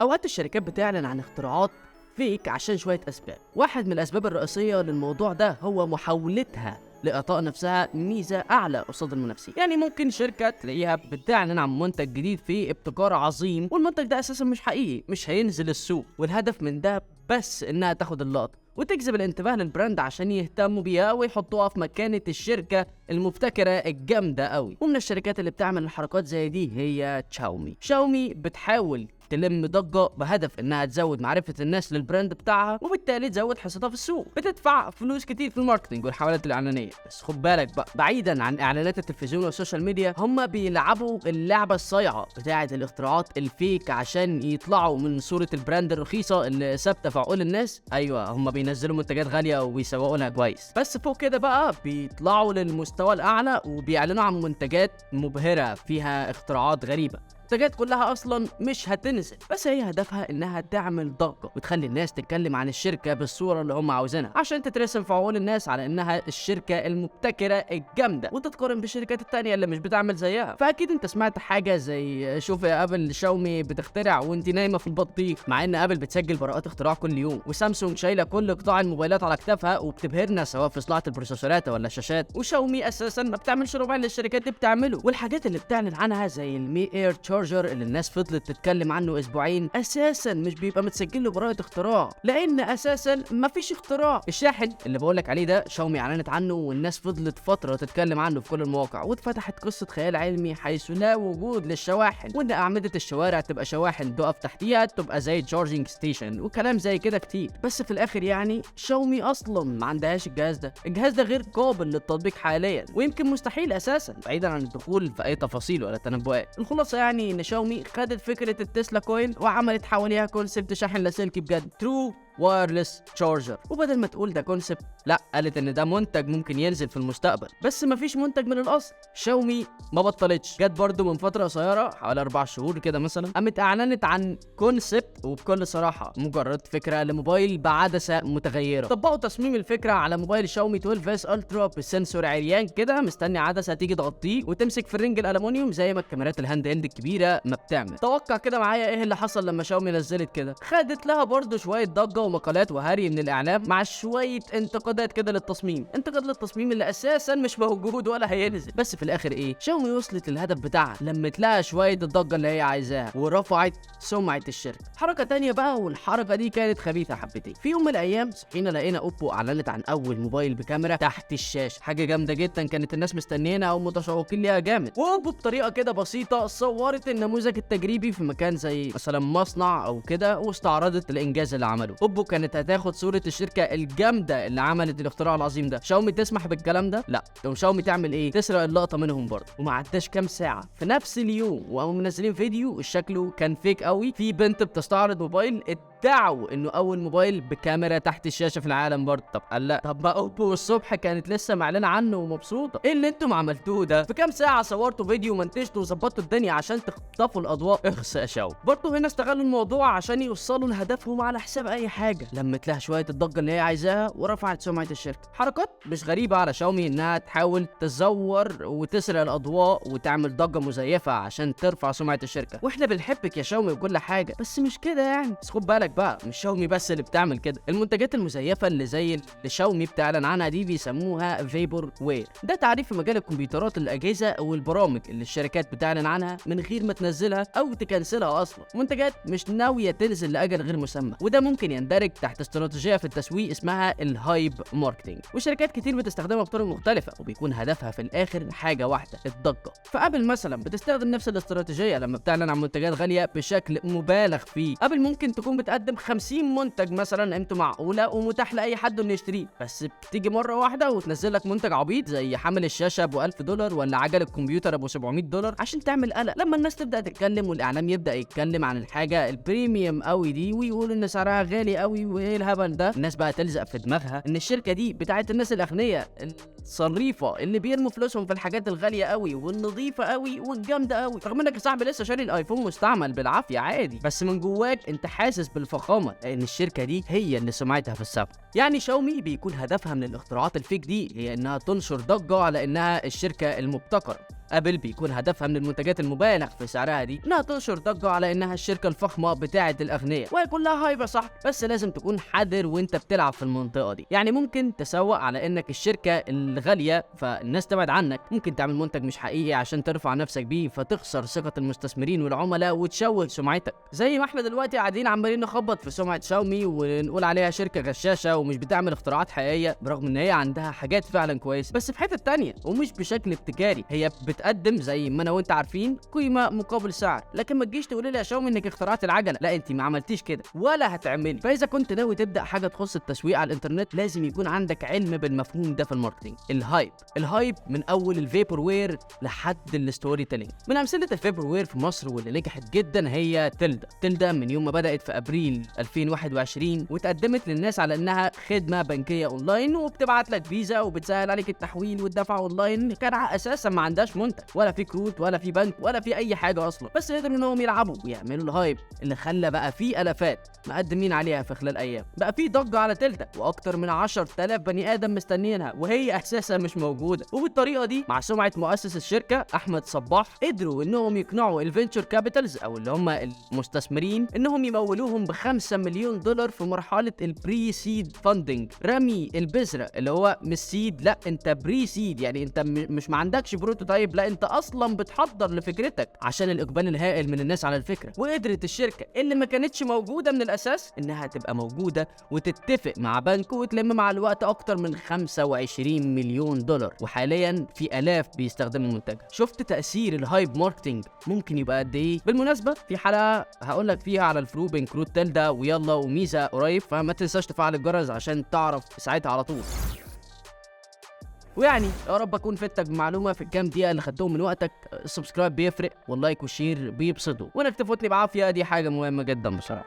اوقات الشركات بتعلن عن اختراعات فيك عشان شوية اسباب. واحد من الاسباب الرئيسية للموضوع ده هو محاولتها لإعطاء نفسها ميزة أعلى قصاد المنافسين. يعني ممكن شركة تلاقيها بتعلن عن منتج جديد فيه ابتكار عظيم، والمنتج ده أساسا مش حقيقي، مش هينزل السوق، والهدف من ده بس إنها تاخد اللقطة وتجذب الانتباه للبراند عشان يهتموا بيها ويحطوها في مكانة الشركة المبتكرة الجامدة قوي. ومن الشركات اللي بتعمل الحركات زي دي هي شاومي بتحاول تلم ضجة بهدف انها تزود معرفة الناس للبراند بتاعها، وبالتالي تزود حصتها في السوق. بتدفع فلوس كتير في الماركتنج والحملات الاعلانية. بس خد بالك بقى، بعيدا عن اعلانات التلفزيون والسوشيال ميديا، هم بيلعبوا اللعبة الصايعة بتاعة الاختراعات الفيك عشان يطلعوا من صورة البراند الرخيصة اللي ثابتة في عقول الناس. ايوه، هم بينزلوا منتجات غالية وبيسوقوا لها كويس، بس فوق كده بقى بيطلعوا للمستوى الاعلى وبيعلنوا عن منتجات مبهرة فيها اختراعات غريبة. منتجات كلها اصلا مش هتنزل، بس هي هدفها انها تعمل ضجه وتخلي الناس تتكلم عن الشركه بالصوره اللي هم عاوزينها، عشان تترسم في عقول الناس على انها الشركه المبتكره الجامده، وتتقارن بالشركات التانية اللي مش بتعمل زيها. فاكيد انت سمعت حاجه زي شوف يا ابل، شاومي بتخترع وانت نايمه في البطيخ، مع ان ابل بتسجل براءات اختراع كل يوم، وسامسونج شايله كل قطاع الموبايلات على كتافها وبتبهرنا سواء في صناعه البروسيسورات ولا الشاشات. وشاومي اساسا ما بتعملش ربع اللي الشركات دي بتعمله. والحاجات اللي بتعلن عنها زي المي اير تشارجر اللي الناس فضلت تتكلم عنه اسبوعين، اساسا مش بيبقى متسجل له براءة اختراع، لان اساسا مفيش اختراع. الشاحن اللي بقولك عليه ده شاومي اعلنت عنه، والناس فضلت فترة تتكلم عنه في كل المواقع، واتفتحت قصة خيال علمي حيث لا وجود للشواحن، وان اعمدة الشوارع تبقى شواحن تقف تحتيها تبقى زي تشارجنج ستيشن وكلام زي كده كتير. بس في الاخر يعني شاومي اصلا ما عندهاش الجهاز ده غير قابل للتطبيق حاليا، ويمكن مستحيل اساسا، بعيدا عن الدخول في اي تفاصيل ولا تنبؤات. الخلاصه يعني ان شاومي خدت فكرة التسلا كوين وعملت حواليها كونسبت شاحن لاسلكي بجد، ترو وايرلس تشارجر. وبدل ما تقول ده كونسبت، لا، قالت ان ده منتج ممكن ينزل في المستقبل، بس مفيش منتج من الاصل. شاومي ما بطلتش، جت برضو من فتره قصيره حوالي 4 شهور كده مثلا، قامت اعلنت عن كونسبت، وبكل صراحه مجرد فكره لموبايل بعدسه متغيره. طبقوا تصميم الفكره على موبايل شاومي 12 اس الترا بسنسور عريان كده مستني عدسه تيجي تغطيه وتمسك في الرنج الالومنيوم زي ما الكاميرات الهاند هند الكبيره ما بتعمل. توقع كده معايا ايه اللي حصل لما شاومي نزلت كده؟ خدت لها برضو شويه ضجه ومقالات وهري من الاعلام، مع شويه انتقادات كده للتصميم، انتقاد للتصميم اللي اساسا مش موجود ولا هينزل. بس في الاخر ايه؟ شاومي وصلت للهدف بتاعها لما تلاقي شويه الضجه اللي هي عايزاها، ورفعت سمعه الشركه. حركه تانية بقى، والحركه دي كانت خبيثه حبتين. في يوم من الايام صحينا لقينا اوبو اعلنت عن اول موبايل بكاميرا تحت الشاشه، حاجه جامده جدا كانت الناس مستنيينها او متشوقين ليها جامد. واوبو بطريقه كده بسيطه صورت النموذج التجريبي في مكان زي مثلا مصنع او كده، واستعرضت الانجاز اللي عمله. اوبو كانت هتاخد صوره الشركه الجامده اللي عملت الاختراع العظيم ده. شاومي تسمح بالكلام ده؟ لا. تقوم شاومي تعمل ايه؟ تسرق اللقطه منهم برضه. وما عداش كام ساعه في نفس اليوم وقاموا منزلين فيديو شكله كان فيك قوي، في بنت بتستعرض موبايل ادعوا انه اول موبايل بكاميرا تحت الشاشه في العالم برضه. طب قال لا، طب ما اوبو الصبح كانت لسه معلنه عنه ومبسوطه، ايه اللي انتم عملتوه ده؟ في كام ساعه صورتوا فيديو ومنتجتوا وظبطتوا الدنيا عشان تخطفوا الاضواء؟ اخس يا شاو. برضه هنا استغلوا الموضوع عشان يوصلوا لهدفهم على حساب اي حاجه، لمت لها شويه الضجه اللي هي عايزاها ورفعت سمعه الشركه. حركات مش غريبه على شاومي انها تحاول تزور وتسرق الاضواء وتعمل ضجه مزيفه عشان ترفع سمعه الشركه. واحنا بنحبك يا شاومي وكل حاجه، بس مش كده يعني. بس خد بالك بقى، مش شاومي بس اللي بتعمل كده. المنتجات المزيفه اللي زي اللي شاومي بتعلن عنها دي بيسموها فيبور وير. ده تعريف في مجال الكمبيوترات، الاجهزه والبرامج اللي الشركات بتعلن عنها من غير ما تنزلها او تكنسلها اصلا. منتجات مش ناويه تنزل لاجل غير مسمى، وده ممكن يندرج تحت استراتيجيه في التسويق اسمها الهايب ماركتنج، وشركات كتير بتستخدمها بطرق مختلفه، وبيكون هدفها في الاخر حاجه واحده، الضجه. فابل مثلا بتستخدم نفس الاستراتيجيه لما بتعلن عن منتجات غاليه بشكل مبالغ فيه. ابل ممكن تكون بتقدم 50 منتج مثلا قيمته معقوله ومتاح لاي حد انه يشتريه، بس بتيجي مره واحده وتنزل لك منتج عبيط زي حامل الشاشه ابو $1000 ولا عجل الكمبيوتر ابو $700 عشان تعمل قلق. لما الناس تبدا تتكلم والاعلام يبدا يتكلم عن الحاجه البريميوم قوي دي ويقول ان سعرها غالي قوي وايه الهبل ده، الناس بقى تلزق في دماغها ان الشركه دي بتاعت الناس الاغنياء الصريفه اللي بيرموا فلوسهم في الحاجات الغاليه قوي والنظيفه قوي والجامده قوي، رغم انك يا صاحبي لسه شاري الايفون مستعمل بالعافيه عادي، بس من جواك انت حاسس بالفخامه لان الشركه دي هي اللي سمعتها في السبق. يعني شاومي بيكون هدفها من الاختراعات الفيك دي هي انها تنشر ضجه على انها الشركه المبتكره، ابل بيكون هدفها من المنتجات المبالغ في سعرها دي انها تنشر ضجه على انها الشركه الفخمه بتاعه الاغنياء، وهي كلها هايبه صح، بس لازم تكون حذر وانت بتلعب في المنطقه دي. يعني ممكن تسوق على انك الشركه الغاليه فالناس تبعد عنك، ممكن تعمل منتج مش حقيقي عشان ترفع نفسك بيه فتخسر ثقه المستثمرين والعملاء وتشوه سمعتك. زي ما احنا دلوقتي قاعدين عمالين نخبط في سمعه شاومي ونقول عليها شركه غشاشه ومش بتعمل اختراعات حقيقيه، برغم ان هي عندها حاجات فعلا كويسه بس في حته تانية ومش بشكل ابتكاري. هي بتقدم زي ما انا وانت عارفين قيمه مقابل سعر، لكن ما تجيش تقولي لي يا شاومي انك اخترعت العجله، لا انت ما عملتيش كده ولا هتعملي. فاذا كنت ناوي تبدا حاجه تخص التسويق على الانترنت لازم يكون عندك علم بالمفهوم ده في الماركتينج. الهايب من اول الفيبر وير لحد الستوري تيلينج. من امثله الفيبر وير في مصر واللي نجحت جدا هي تلدا من يوم ما بدات في ابريل 2021 وتقدمت للناس على انها خدمه بنكيه اونلاين وبتبعت لك فيزا وبتسهل عليك التحويل والدفع اونلاين. كان اساسا ما عندهاش منتج ولا في كروت ولا في بنك ولا في اي حاجه اصلا، بس قدروا انهم يلعبوا ويعملوا الهايب اللي خلى بقى في الافات مقدمين عليها في خلال ايام. بقى في ضجه على تلدا واكتر من 10,000 بني ادم مستنيينها وهي اساسا مش موجوده. وبالطريقه دي مع سمعه مؤسس الشركه احمد صباح قدروا انهم يقنعوا الفينتشر كابيتالز او اللي هم المستثمرين انهم يمولوهم ب5 مليون دولار في مرحله البري سيد فاندنج. رمي البذره اللي هو مش سيد، لا انت بري سيد، يعني انت مش ما عندكش بروتوتايب، لا انت اصلا بتحضر لفكرتك عشان الاقبال الهائل من الناس على الفكره. وقدرت الشركه اللي ما كانتش موجوده من الاساس انها تبقى موجوده وتتفق مع بنك وتلم مع الوقت اكتر من 25 مليون دولار، وحاليا في الاف بيستخدموا المنتج. شفت تاثير الهايب ماركتنج ممكن يبقى قد ايه؟ بالمناسبه في حلقه هقول لك فيها على الفروق بين كروت تلدا ويلا وميزه قريب، فما تنساش تفعل الجرس عشان تعرف ساعتها على طول. ويعني يا رب اكون فدتك بمعلومه في الكام دقيقه اللي خدتهم من وقتك. السبسكرايب بيفرق واللايك والشير بيبسطوا، وانك تفوتني بعافيه دي حاجه مهمه جدا بصراحه.